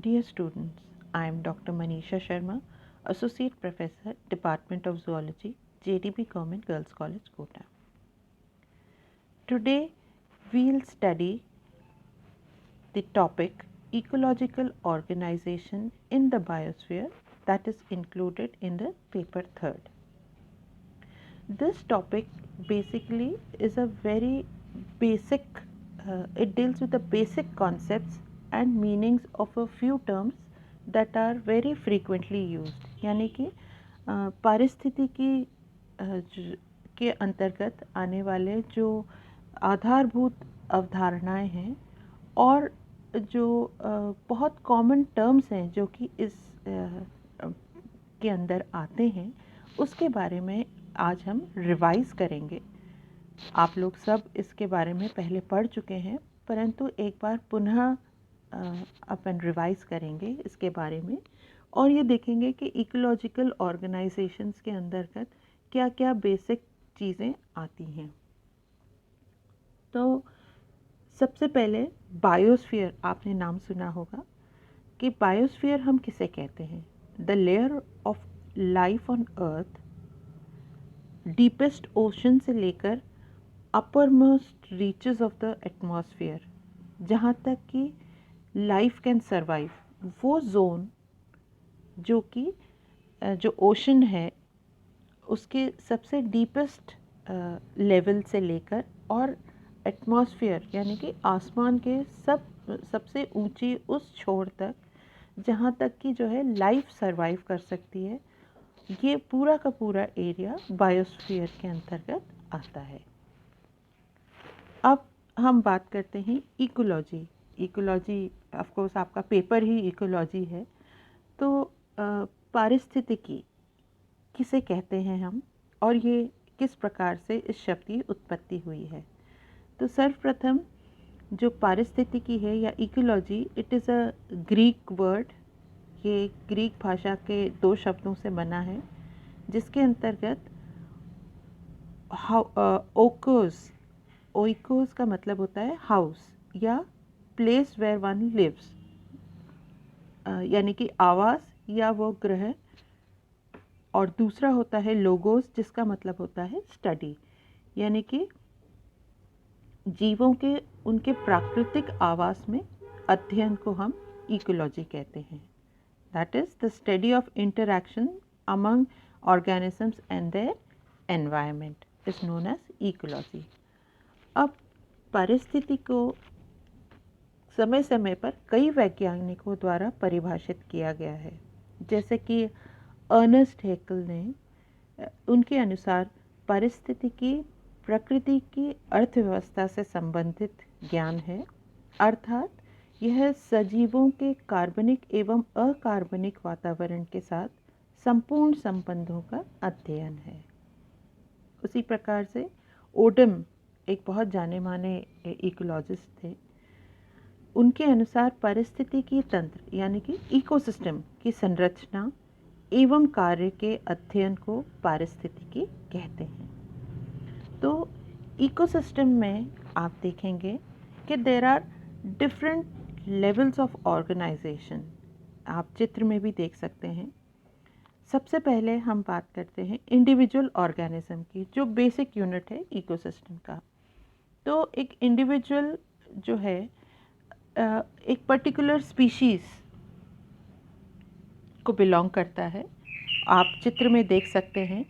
Dear students, I am Dr. Manisha Sharma, Associate Professor, Department of Zoology, JDB Government Girls College, Kota. Today, we'll study the topic Ecological Organization in the Biosphere that is included in the paper 3rd. This topic basically is a very basic, it deals with the basic concepts and meanings of a few terms that are very frequently used. यानी कि पारिस्थितिकी के अंतर्गत आने वाले जो आधारभूत अवधारणाएं हैं और जो बहुत कॉमन टर्म्स हैं जो कि इस के अंदर आते हैं उसके बारे में आज हम रिवाइज़ करेंगे। आप लोग सब इसके बारे में पहले पढ़ चुके हैं, परंतु एक बार पुनः अपन रिवाइज़ करेंगे इसके बारे में और ये देखेंगे कि इकोलॉजिकल ऑर्गेनाइजेशंस के अंतर्गत क्या क्या बेसिक चीज़ें आती हैं। तो सबसे पहले बायोस्फीयर, आपने नाम सुना होगा कि बायोस्फीयर हम किसे कहते हैं। The layer of life on earth, deepest ocean से लेकर upper most reaches of the atmosphere, जहाँ तक कि लाइफ कैन सर्वाइव, वो जोन जो कि जो ओशन है उसके सबसे डीपेस्ट लेवल से लेकर और एटमॉस्फेयर यानी कि आसमान के सबसे ऊंची उस छोर तक जहाँ तक कि जो है लाइफ सर्वाइव कर सकती है, ये पूरा का पूरा एरिया बायोस्फीयर के अंतर्गत आता है। अब हम बात करते हैं इकोलॉजी। इकोलॉजी ऑफ कोर्स आपका पेपर ही इकोलॉजी है। तो पारिस्थितिकी किसे कहते हैं हम और ये किस प्रकार से इस शब्द की उत्पत्ति हुई है। तो सर्वप्रथम जो पारिस्थितिकी है या ecology, it is a Greek word. ये ग्रीक भाषा के 2 शब्दों से बना है जिसके अंतर्गत ओइकोस का मतलब होता है हाउस या प्लेस वेयर वन लिव्स, यानी कि आवास या वो ग्रह, और दूसरा होता है लोगोस जिसका मतलब होता है स्टडी, यानी कि जीवों के उनके प्राकृतिक आवास में अध्ययन को हम इकोलॉजी कहते हैं। That is the study of interaction among organisms and their environment is known as ecology. अब परिस्थिति को समय समय पर कई वैज्ञानिकों द्वारा परिभाषित किया गया है, जैसे कि अर्नेस्ट हैकेल ने, उनके अनुसार पारिस्थितिकी प्रकृति की अर्थव्यवस्था से संबंधित ज्ञान है, अर्थात यह सजीवों के कार्बनिक एवं अकार्बनिक वातावरण के साथ संपूर्ण संबंधों का अध्ययन है। उसी प्रकार से ओडम एक बहुत जाने माने इकोलॉजिस्ट थे। उनके अनुसार पारिस्थितिकी तंत्र यानी कि इकोसिस्टम की संरचना एवं कार्य के अध्ययन को पारिस्थितिकी कहते हैं। तो इकोसिस्टम में आप देखेंगे कि there are different levels of organisation, आप चित्र में भी देख सकते हैं। सबसे पहले हम बात करते हैं इंडिविजुअल ऑर्गेनिज्म की, जो बेसिक यूनिट है इकोसिस्टम का। तो एक इंडिविजुअल जो है एक पर्टिकुलर स्पीशीज़ को बिलोंग करता है। आप चित्र में देख सकते हैं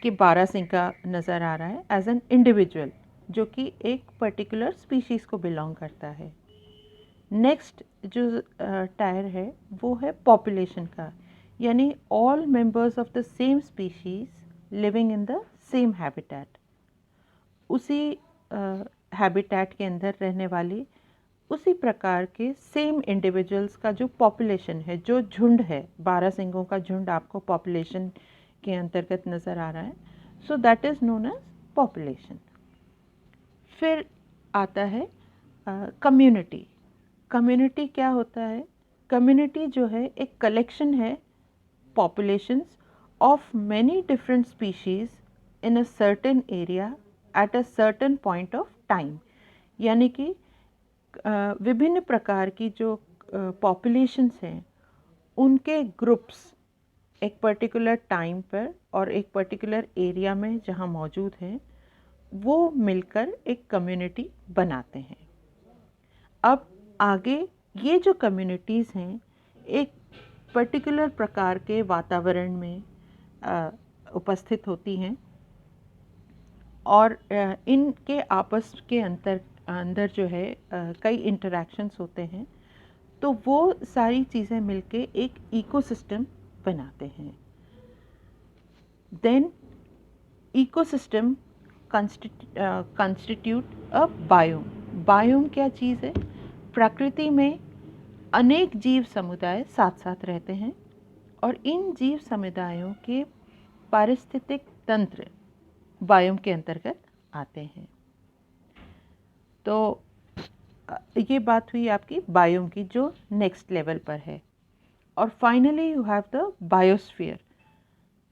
कि बारहसिंगा नज़र आ रहा है एज एन इंडिविजुअल, जो कि एक पर्टिकुलर स्पीशीज़ को बिलोंग करता है। नेक्स्ट जो टायर है वो है पॉपुलेशन का, यानी all members of the same species living in the same habitat, उसी हैबिटेट के अंदर रहने वाली उसी प्रकार के सेम इंडिविजुअल्स का जो पॉपुलेशन है, जो झुंड है, बारहसिंगों का झुंड आपको पॉपुलेशन के अंतर्गत नज़र आ रहा है। So that is known as population. फिर आता है कम्युनिटी। कम्युनिटी क्या होता है? कम्युनिटी जो है एक कलेक्शन है populations of many different species in a certain area at a certain point of time, यानी कि विभिन्न प्रकार की जो पॉपुलेशंस हैं उनके ग्रुप्स एक पर्टिकुलर टाइम पर और एक पर्टिकुलर एरिया में जहाँ मौजूद हैं वो मिलकर एक कम्युनिटी बनाते हैं। अब आगे ये जो कम्युनिटीज़ हैं एक पर्टिकुलर प्रकार के वातावरण में उपस्थित होती हैं और इनके आपस के अंदर जो है कई इंटरैक्शंस होते हैं, तो वो सारी चीज़ें मिलके एक इकोसिस्टम बनाते हैं। Then ecosystem constitute a biome. Biome क्या चीज़ है? प्रकृति में अनेक जीव समुदाय साथ साथ रहते हैं और इन जीव समुदायों के पारिस्थितिक तंत्र बायोम के अंतर्गत आते हैं। तो ये बात हुई आपकी बायोम की जो नेक्स्ट लेवल पर है। और finally you have the biosphere.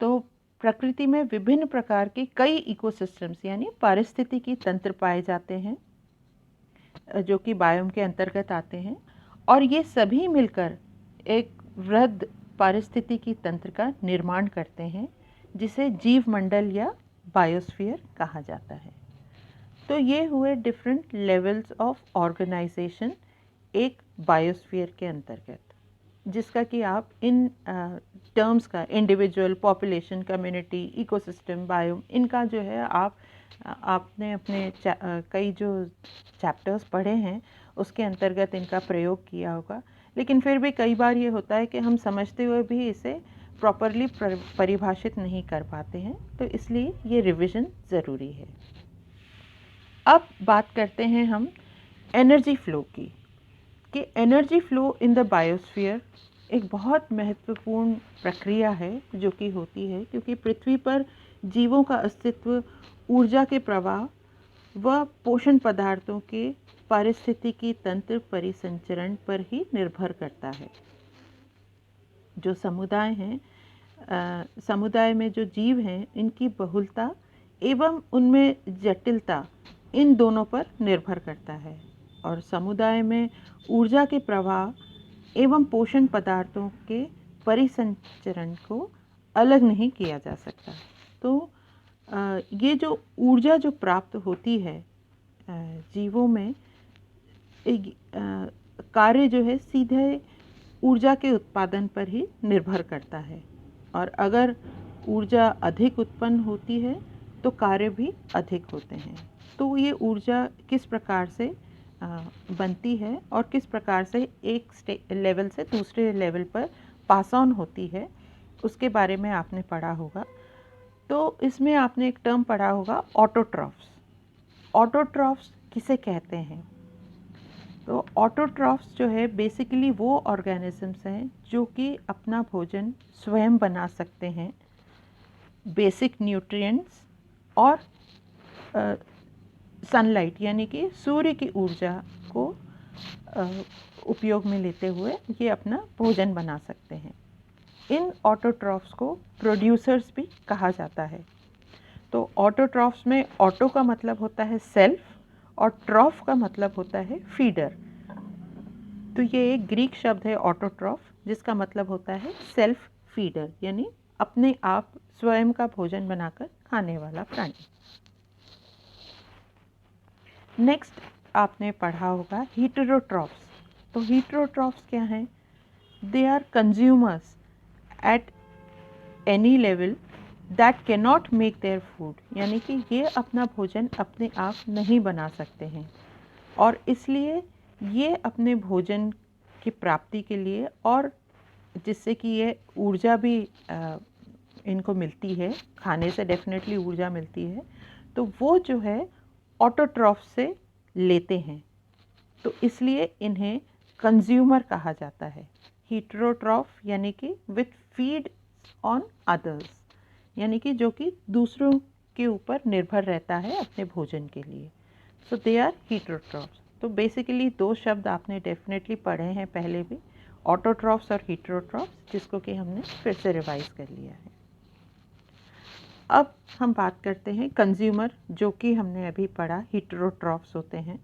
तो प्रकृति में विभिन्न प्रकार के कई इकोसिस्टम्स यानी पारिस्थितिकी तंत्र पाए जाते हैं जो कि बायोम के अंतर्गत आते हैं और ये सभी मिलकर एक वृहद पारिस्थितिकी तंत्र का निर्माण करते हैं जिसे जीव मंडल या बायोस्फीयर कहा जाता है। तो ये हुए डिफरेंट लेवल्स ऑफ ऑर्गेनाइजेशन एक बायोस्फीयर के अंतर्गत, जिसका कि आप इन टर्म्स का individual, population, community, ecosystem, biome, इनका जो है आपने अपने कई जो चैप्टर्स पढ़े हैं उसके अंतर्गत इनका प्रयोग किया होगा। लेकिन फिर भी कई बार ये होता है कि हम समझते हुए भी इसे प्रॉपरली परिभाषित नहीं कर पाते हैं, तो इसलिए ये रिवीजन ज़रूरी है। अब बात करते हैं हम एनर्जी फ्लो की, कि energy flow in the biosphere एक बहुत महत्वपूर्ण प्रक्रिया है जो कि होती है क्योंकि पृथ्वी पर जीवों का अस्तित्व ऊर्जा के प्रवाह व पोषण पदार्थों के पारिस्थितिकी तंत्र परिसंचरण पर ही निर्भर करता है। जो समुदाय हैं, समुदाय में जो जीव हैं, इनकी बहुलता एवं उनमें जटिलता इन दोनों पर निर्भर करता है और समुदाय में ऊर्जा के प्रवाह एवं पोषण पदार्थों के परिसंचरण को अलग नहीं किया जा सकता। तो ये जो ऊर्जा जो प्राप्त होती है जीवों में, एक कार्य जो है सीधे ऊर्जा के उत्पादन पर ही निर्भर करता है और अगर ऊर्जा अधिक उत्पन्न होती है तो कार्य भी अधिक होते हैं। तो ये ऊर्जा किस प्रकार से बनती है और किस प्रकार से एक लेवल से दूसरे लेवल पर पास ऑन होती है उसके बारे में आपने पढ़ा होगा। तो इसमें आपने एक टर्म पढ़ा होगा ऑटोट्रॉफ्स। ऑटोट्रॉफ्स किसे कहते हैं? तो ऑटोट्रॉफ्स जो है बेसिकली वो ऑर्गेनिजम्स हैं जो कि अपना भोजन स्वयं बना सकते हैं, बेसिक न्यूट्रिएंट्स और सनलाइट यानी कि सूर्य की ऊर्जा को उपयोग में लेते हुए ये अपना भोजन बना सकते हैं। इन ऑटोट्रॉफ्स को प्रोड्यूसर्स भी कहा जाता है। तो ऑटोट्रॉफ्स में ऑटो का मतलब होता है सेल्फ और ट्रॉफ का मतलब होता है फीडर। तो ये एक ग्रीक शब्द है ऑटोट्रॉफ जिसका मतलब होता है सेल्फ फीडर यानी अपने आप स्वयं का भोजन बनाकर खाने वाला प्राणी। नेक्स्ट आपने पढ़ा होगा हीटेरोट्रॉफ्स। तो हीटेरोट्रॉफ्स क्या हैं? They are consumers at any level that can not make their food, यानी कि ये अपना भोजन अपने आप नहीं बना सकते हैं और इसलिए ये अपने भोजन की प्राप्ति के लिए और जिससे कि ये ऊर्जा भी इनको मिलती है, खाने से डेफिनेटली ऊर्जा मिलती है, तो वो जो है ऑटोट्रॉफ से लेते हैं, तो इसलिए इन्हें कंज्यूमर कहा जाता है। हीटेरोट्रॉफ यानी कि विथ फीड ऑन अदर्स, यानी कि जो कि दूसरों के ऊपर निर्भर रहता है अपने भोजन के लिए। सो दे आर हीटेरोट्रॉफ्स। तो बेसिकली दो शब्द आपने डेफिनेटली पढ़े हैं पहले भी, ऑटोट्रॉफ्स और हीटेरोट्रॉफ्स, जिसको कि हमने फिर से रिवाइज कर लिया है। अब हम बात करते हैं कंज्यूमर, जो कि हमने अभी पढ़ा हीटेरोट्रॉफ्स होते हैं।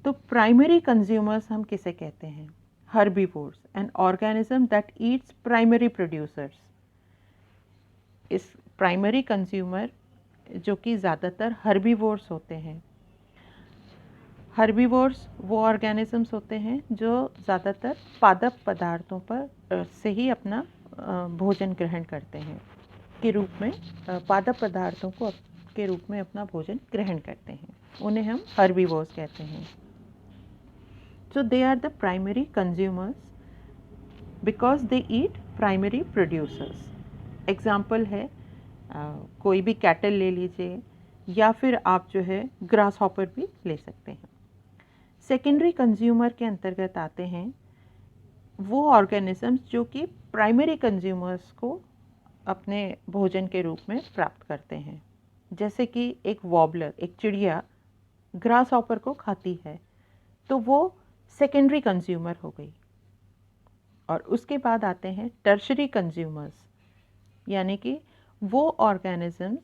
तो प्राइमरी कंज्यूमर्स हम किसे कहते हैं? herbivores, an organism that eats primary producers. इस primary consumer जो कि ज़्यादातर herbivores होते हैं. herbivores वो organisms होते हैं जो ज़्यादातर पादप पदार्थों पर से ही अपना भोजन ग्रहण करते हैं के रूप में, पादप पदार्थों को के रूप में अपना भोजन ग्रहण करते हैं. उन्हें हम herbivores कहते हैं. So they are the primary consumers because they eat primary producers. Example है कोई भी कैटल ले लीजिए या फिर आप जो है ग्रास हॉपर भी ले सकते हैं. सेकेंडरी कंज्यूमर के अंतर्गत आते हैं वो ऑर्गेनिजम्स जो कि प्राइमरी कंज्यूमर्स को अपने भोजन के रूप में प्राप्त करते हैं. जैसे कि एक वॉबलर, एक चिड़िया ग्रास हॉपर को खाती है तो वो सेकेंडरी कंज्यूमर हो गई. और उसके बाद आते हैं टर्शरी कंज्यूमर्स, यानी कि वो ऑर्गेनिजम्स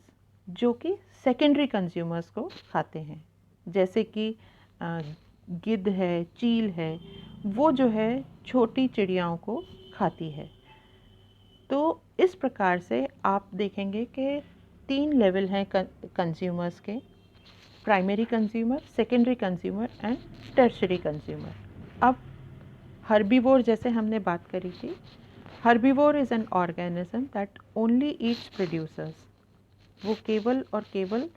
जो कि सेकेंडरी कंज्यूमर्स को खाते हैं. जैसे कि गिद्ध है, चील है, वो जो है छोटी चिड़ियाओं को खाती है. तो इस प्रकार से आप देखेंगे कि 3 लेवल हैं कंज्यूमर्स के: primary consumer, secondary consumer and tertiary consumer. अब हर्बीवोर जैसे हमने बात करी थी, herbivore is an organism that only Yeats producers. वो केवल और केवल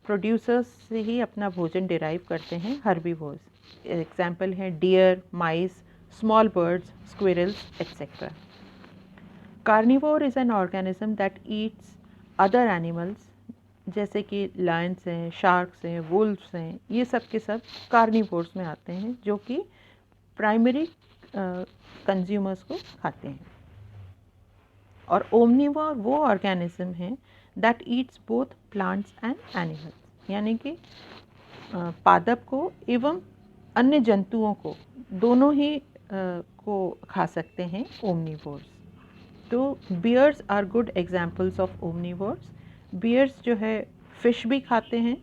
प्रोड्यूसर्स से ही अपना भोजन डिराइव करते हैं हर्बीवोर्स. एग्जाम्पल हैं deer, mice, small birds, squirrels etcetera. Carnivore is an organism that eats other animals, जैसे कि लायंस हैं, शार्क्स हैं, वुल्फ्स हैं. ये सब के सब कार्निवोर्स में आते हैं जो कि प्राइमरी कंज्यूमर्स को खाते हैं. और ओमनिवोर वो ऑर्गेनिज्म हैं that eats both plants and animals, यानी कि पादप को एवं अन्य जंतुओं को दोनों ही को खा सकते हैं ओमनिवोर्स. तो bears are good examples of omnivores. Bears जो है फिश भी खाते हैं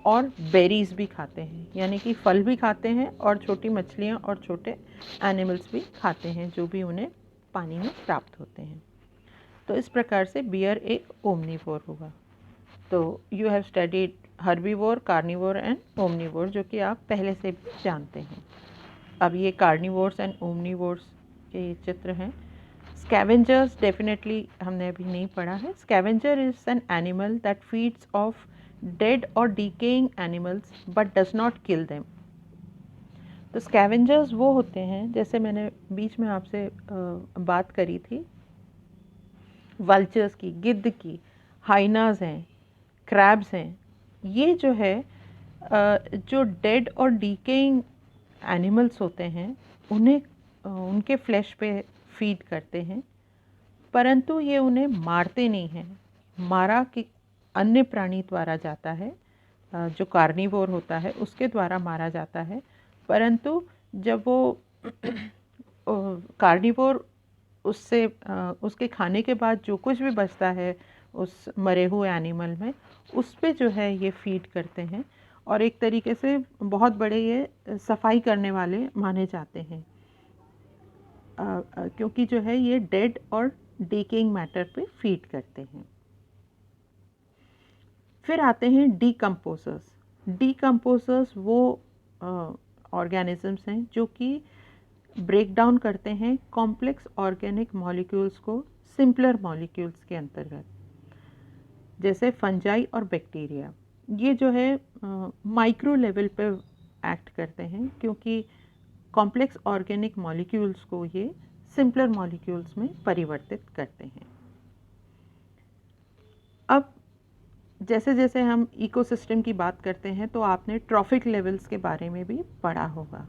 और बेरीज भी खाते हैं, यानी कि फल भी खाते हैं और छोटी मछलियाँ और छोटे एनिमल्स भी खाते हैं जो भी उन्हें पानी में प्राप्त होते हैं. तो इस प्रकार से बियर एक ओमनिवोर होगा. तो you have studied herbivore, carnivore and omnivore, जो कि आप पहले से भी जानते हैं. अब ये कार्निवोर्स एंड ओमनिवोर्स के चित्र हैं. स्कैवेंजर्स डेफिनेटली हमने अभी नहीं पढ़ा है. Scavenger is an animal that feeds of dead or decaying animals but does not kill them. तो स्कैवेंजर्स वो होते हैं, जैसे मैंने बीच में आपसे बात करी थी वल्चर्स की, गिद्ध की, हाइनास हैं, क्रैब्स हैं. ये जो है जो डेड और डीकेइंग एनिमल्स होते हैं उन्हें उनके फ्लैश पे फीड करते हैं, परंतु ये उन्हें मारते नहीं हैं. मारा कि अन्य प्राणी द्वारा जाता है, जो कार्निवोर होता है उसके द्वारा मारा जाता है. परंतु जब वो कार्निवोर उससे उसके खाने के बाद जो कुछ भी बचता है उस मरे हुए एनिमल में, उस पे जो है ये फीड करते हैं. और एक तरीके से बहुत बड़े ये सफाई करने वाले माने जाते हैं, क्योंकि जो है ये डेड और डीकेइंग मैटर पे फीड करते हैं. फिर आते हैं डीकम्पोजर्स. डीकम्पोजर्स वो ऑर्गेनिजम्स हैं जो कि ब्रेक डाउन करते हैं कॉम्प्लेक्स ऑर्गेनिक मॉलिक्यूल्स को सिंपलर मॉलिक्यूल्स के अंतर्गत, जैसे फंजाई और बैक्टीरिया. ये जो है माइक्रो लेवल पे एक्ट करते हैं, क्योंकि कॉम्प्लेक्स ऑर्गेनिक मॉलिक्यूल्स को ये सिंपलर मॉलिक्यूल्स में परिवर्तित करते हैं. अब जैसे जैसे हम इकोसिस्टम की बात करते हैं तो आपने ट्रॉफिक लेवल्स के बारे में भी पढ़ा होगा.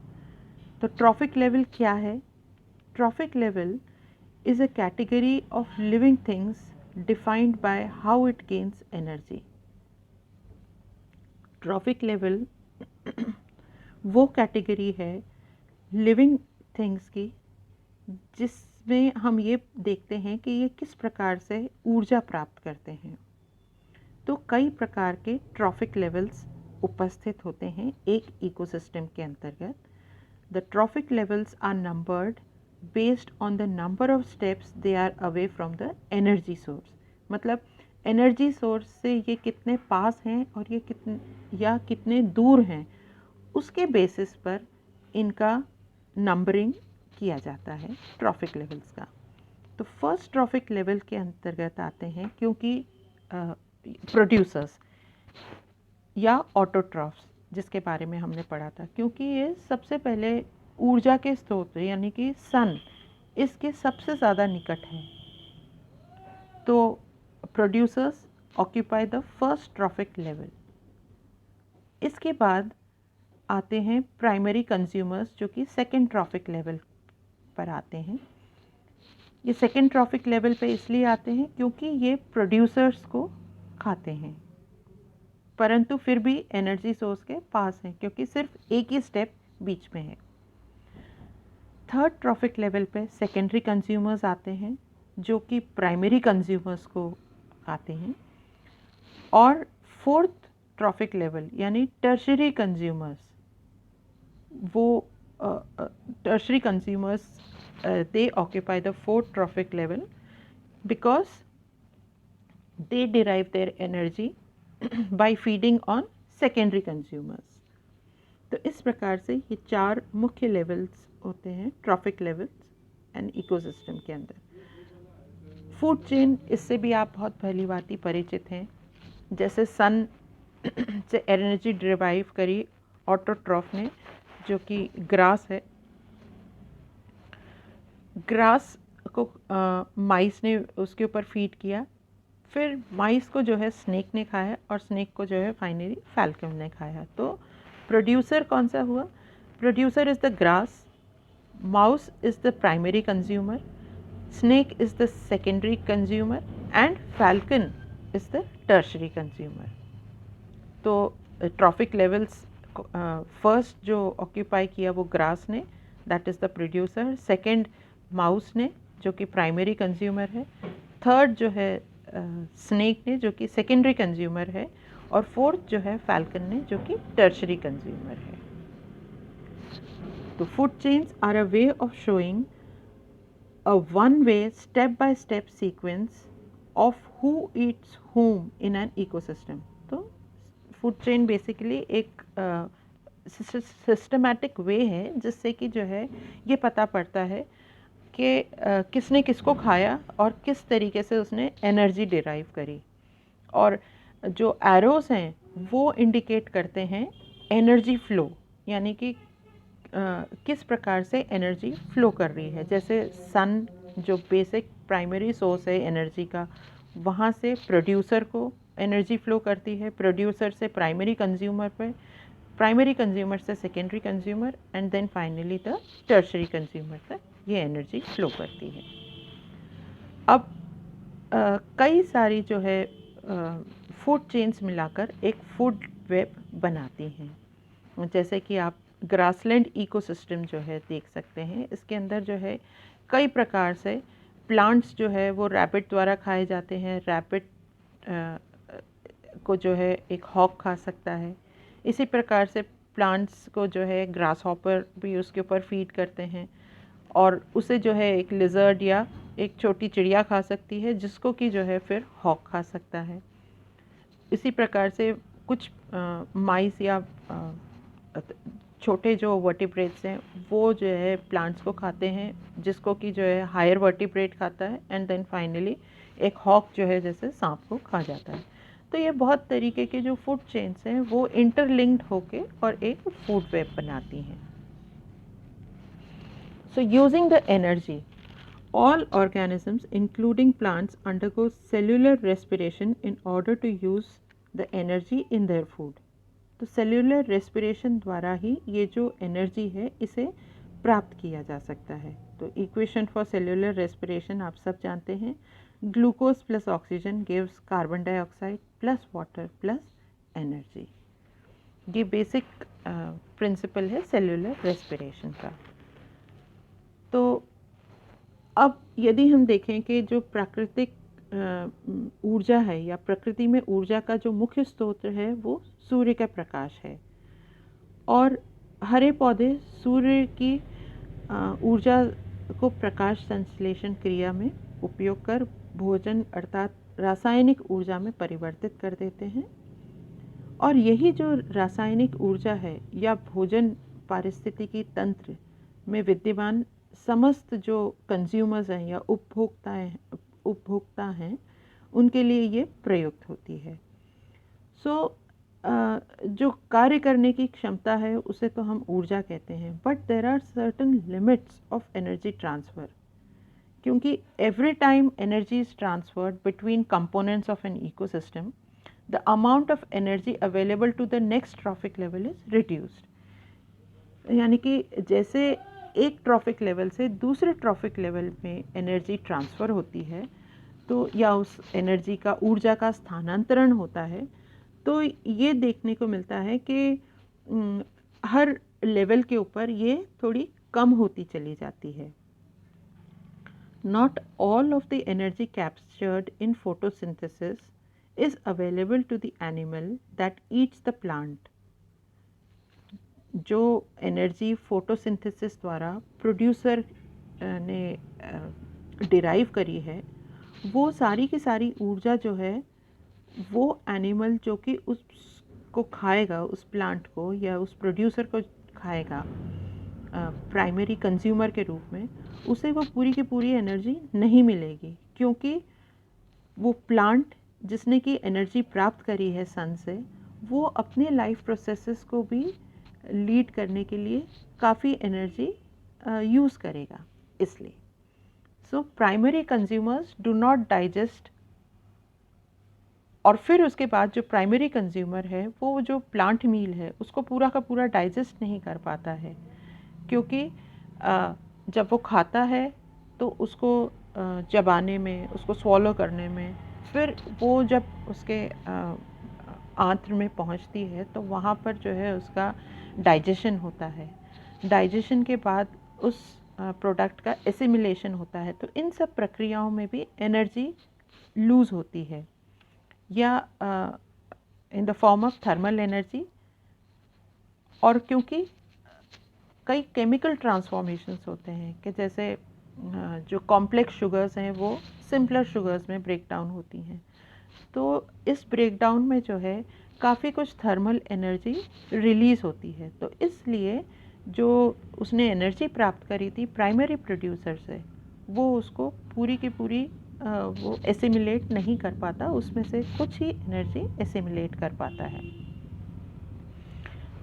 तो ट्रॉफिक लेवल क्या है? Trophic level is a category of living things defined by how it gains energy. Trophic level वो कैटेगरी है लिविंग थिंग्स की जिसमें हम ये देखते हैं कि ये किस प्रकार से ऊर्जा प्राप्त करते हैं. तो कई प्रकार के ट्रॉफिक लेवल्स उपस्थित होते हैं एक इकोसिस्टम के अंतर्गत. The trophic levels are numbered based on the number of steps they are away from the energy source. मतलब एनर्जी सोर्स से ये कितने पास हैं और ये कितने दूर हैं, उसके बेसिस पर इनका नंबरिंग किया जाता है ट्रॉफिक लेवल्स का। तो फर्स्ट ट्रॉफिक लेवल के अंतर्गत आते हैं, क्योंकि प्रोड्यूसर्स या ऑटोट्रॉफ्स जिसके बारे में हमने पढ़ा था, क्योंकि ये सबसे पहले ऊर्जा के स्रोत यानी कि सन इसके सबसे ज़्यादा निकट है। तो producers occupy the first trophic level. इसके बाद आते हैं प्राइमरी कंज्यूमर्स जो कि सेकेंड ट्रॉफिक लेवल पर आते हैं। ये सेकेंड ट्रॉफिक लेवल पे इसलिए आते हैं क्योंकि ये प्रोड्यूसर्स को खाते हैं, परंतु फिर भी एनर्जी सोर्स के पास हैं क्योंकि सिर्फ एक ही स्टेप बीच में है। थर्ड ट्रॉफिक लेवल पे सेकेंडरी कंज्यूमर्स आते हैं जो कि प्राइमरी कंज्यूमर्स को खाते हैं। और फोर्थ ट्रॉफिक लेवल यानी टर्शरी कंज्यूमर्स, वो tertiary consumers they occupy the fourth trophic level because they derive their energy by feeding on secondary consumers. तो इस प्रकार से ये चार मुख्य लेवल्स होते हैं ट्रॉफिक लेवल्स एंड इकोसिस्टम के अंदर। फूड चेन, इससे भी आप बहुत भली भांति परिचित हैं। जैसे सन से एनर्जी डिराइव करी ऑटोट्रॉफ ने, जो कि ग्रास है। ग्रास को माइस ने उसके ऊपर फीड किया, फिर माइस को जो है स्नेक ने खाया और स्नेक को जो है फाइनली फैल्कन ने खाया। तो प्रोड्यूसर कौन सा हुआ? Producer is the grass, mouse is the primary consumer, snake is the secondary consumer and falcon is the tertiary consumer. तो ट्रॉफिक लेवल्स फर्स्ट जो ऑक्यूपाई किया वो ग्रास ने, that is the producer. Second mouse ने जो कि primary consumer है। Third जो है स्नेक ने जो कि सेकेंडरी कंज्यूमर है। और फोर्थ जो है फैल्कन ने जो कि टर्शरी कंज्यूमर है। तो food chains are a way of showing a one way step by step sequence of who eats whom in an ecosystem। तो फूड चेन बेसिकली एक सिस्टमैटिक वे है जिससे कि जो है ये पता पड़ता है कि किसने किसको खाया और किस तरीके से उसने एनर्जी डिराइव करी। और जो एरोस हैं वो इंडिकेट करते हैं एनर्जी फ्लो, यानी कि किस प्रकार से एनर्जी फ्लो कर रही है। जैसे सन जो बेसिक प्राइमरी सोर्स है एनर्जी का, वहाँ से प्रोड्यूसर को एनर्जी फ्लो करती है, प्रोड्यूसर से प्राइमरी कंज्यूमर पे, प्राइमरी कंज्यूमर से secondary consumer and then finally the tertiary consumer तक ये एनर्जी फ्लो करती है। अब कई सारी जो है फूड चेन्स मिलाकर एक फूड वेब बनाती हैं। जैसे कि आप ग्रासलैंड इकोसिस्टम जो है देख सकते हैं, इसके अंदर जो है कई प्रकार से प्लांट्स जो है वो रैबिट द्वारा खाए जाते हैं। रैबिट को जो है एक हॉक खा सकता है। इसी प्रकार से प्लांट्स को जो है ग्रास हॉपर भी उसके ऊपर फीड करते हैं और उसे जो है एक लिजर्ड या एक छोटी चिड़िया खा सकती है जिसको कि जो है फिर हॉक खा सकता है। इसी प्रकार से कुछ माइस या छोटे जो वर्टिब्रेट्स हैं वो जो है प्लांट्स को खाते हैं जिसको कि जो है हायर वर्टिब्रेट खाता है एंड देन फाइनली एक हॉक जो है जैसे सांप को खा जाता है। तो ये बहुत तरीके के जो फूड चेन्स हैं वो इंटरलिंक्ड होके और एक फूड वेब बनाती हैं। So using the energy, all organisms including plants undergo cellular respiration in order to use the energy in their food. तो सेल्यूलर रेस्पिरेशन द्वारा ही ये जो एनर्जी है इसे प्राप्त किया जा सकता है। तो इक्वेशन फॉर सेल्यूलर रेस्पिरेशन आप सब जानते हैं, glucose plus oxygen gives carbon dioxide plus water plus energy. ये बेसिक प्रिंसिपल है सेल्यूलर रेस्पिरेशन का। तो अब यदि हम देखें कि जो प्राकृतिक ऊर्जा है या प्रकृति में ऊर्जा का जो मुख्य स्रोत है वो सूर्य का प्रकाश है। और हरे पौधे सूर्य की ऊर्जा को प्रकाश संश्लेषण क्रिया में उपयोग कर भोजन अर्थात रासायनिक ऊर्जा में परिवर्तित कर देते हैं, और यही जो रासायनिक ऊर्जा है या भोजन पारिस्थितिकी तंत्र में विद्यमान समस्त जो कंज्यूमर्स हैं या उपभोक्ता हैं उनके लिए ये प्रयुक्त होती है। जो कार्य करने की क्षमता है उसे तो हम ऊर्जा कहते हैं, but there are certain limits of energy transfer, क्योंकि every time energy is transferred between components of an ecosystem, the amount of energy available to the next trophic level is reduced। यानी कि जैसे एक ट्रॉफिक लेवल से दूसरे trophic level में energy transfer होती है, तो या उस एनर्जी का ऊर्जा का स्थानांतरण होता है, तो ये देखने को मिलता है कि हर लेवल के ऊपर ये थोड़ी कम होती चली जाती है। Not all of the energy captured in photosynthesis is available to the animal that eats the plant। जो एनर्जी फोटोसिंथेसिस द्वारा प्रोड्यूसर ने डिराइव करी है, वो सारी की सारी ऊर्जा जो है वो एनिमल जो कि उसको खाएगा, उस प्लांट को या उस प्रोड्यूसर को खाएगा प्राइमरी कंज्यूमर के रूप में, उसे वो पूरी की पूरी एनर्जी नहीं मिलेगी, क्योंकि वो प्लांट जिसने कि एनर्जी प्राप्त करी है सन से, वो अपने लाइफ प्रोसेसेस को भी लीड करने के लिए काफ़ी एनर्जी यूज़ करेगा। इसलिए so primary consumers do not digest, और फिर उसके बाद जो प्राइमरी कंज्यूमर है वो जो प्लांट मील है उसको पूरा का पूरा डाइजेस्ट नहीं कर पाता है, क्योंकि जब वो खाता है तो उसको चबाने में, उसको स्वॉलो करने में, फिर वो जब उसके आंत्र में पहुंचती है तो वहाँ पर जो है उसका डाइजेशन होता है। डाइजेशन के बाद उस प्रोडक्ट का एसिमिलेशन होता है। तो इन सब प्रक्रियाओं में भी एनर्जी लूज़ होती है, या in the form of thermal energy. और क्योंकि कई केमिकल ट्रांसफॉर्मेशंस होते हैं कि जैसे जो कॉम्प्लेक्स शुगर्स हैं वो सिंपलर शुगर्स में ब्रेक डाउन होती हैं, तो इस ब्रेक डाउन में जो है काफ़ी कुछ थर्मल एनर्जी रिलीज़ होती है। तो इसलिए जो उसने एनर्जी प्राप्त करी थी प्राइमरी प्रोड्यूसर से, वो उसको पूरी की पूरी वो एसिमिलेट नहीं कर पाता, उसमें से कुछ ही एनर्जी एसिमिलेट कर पाता है।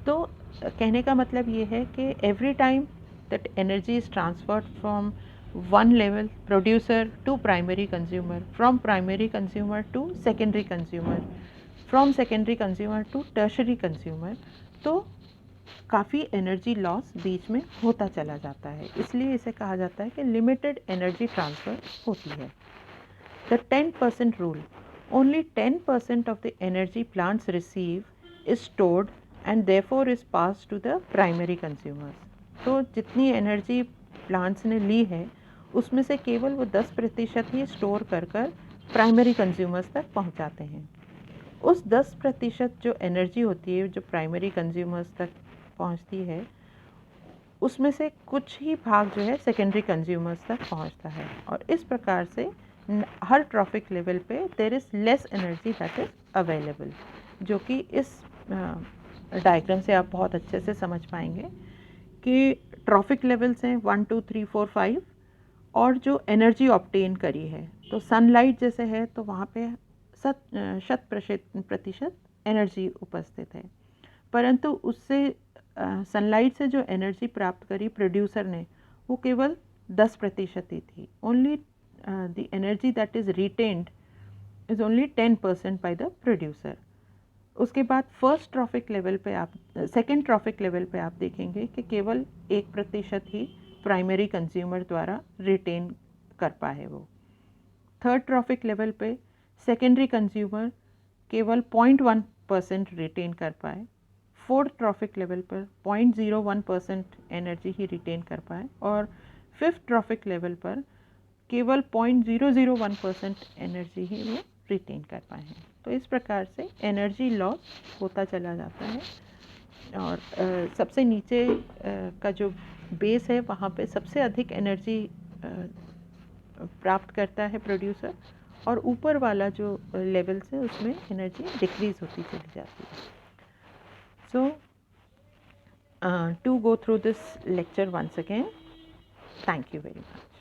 तो कहने का मतलब ये है कि every time that energy is transferred from one level producer to primary consumer, from primary consumer to secondary consumer, from secondary consumer to tertiary consumer, तो काफ़ी एनर्जी लॉस बीच में होता चला जाता है। इसलिए इसे कहा जाता है कि लिमिटेड एनर्जी ट्रांसफ़र होती है। The 10% rule, only 10% of the energy plants receive is stored and therefore is pass to the primary consumers. तो जितनी एनर्जी प्लांट्स ने ली है उसमें से केवल वो 10% ही स्टोर कर प्राइमरी कंज्यूमर्स तक पहुंचाते हैं। उस 10% जो एनर्जी होती है जो प्राइमरी कंज्यूमर्स तक पहुंचती है, उसमें से कुछ ही भाग जो है सेकेंडरी कंज्यूमर्स तक पहुंचता है। और इस प्रकार से हर ट्रॉफिक लेवल पे there is less energy that is available, जो कि इस डायग्राम से आप बहुत अच्छे से समझ पाएंगे कि ट्रॉफिक लेवल्स हैं 1 2 3 4 5, और जो एनर्जी ऑब्टेन करी है, तो सनलाइट जैसे है तो वहाँ पे 100% एनर्जी उपस्थित है, परंतु उससे सनलाइट से जो एनर्जी प्राप्त करी प्रोड्यूसर ने वो केवल 10% ही थी। Only the energy that is retained is only 10% by the producer. उसके बाद फर्स्ट ट्रॉफिक लेवल पे आप, सेकेंड ट्रॉफिक लेवल पे आप देखेंगे कि केवल 1% ही प्राइमरी कंज्यूमर द्वारा रिटेन कर पाए वो। थर्ड ट्रॉफिक लेवल पे सेकेंडरी कंज्यूमर केवल 0.1% रिटेन कर पाए। फोर्थ ट्रॉफिक लेवल पर 0.01% एनर्जी ही रिटेन कर पाए, और फिफ्थ ट्रॉफिक लेवल पर केवल 0.001% एनर्जी ही वो रिटेन कर पाए हैं। तो इस प्रकार से एनर्जी लॉस होता चला जाता है और सबसे नीचे का जो बेस है वहाँ पे सबसे अधिक एनर्जी प्राप्त करता है प्रोड्यूसर, और ऊपर वाला जो लेवल्स है उसमें एनर्जी डिक्रीज होती चली जाती है. सो to go through this lecture once again, thank you very much.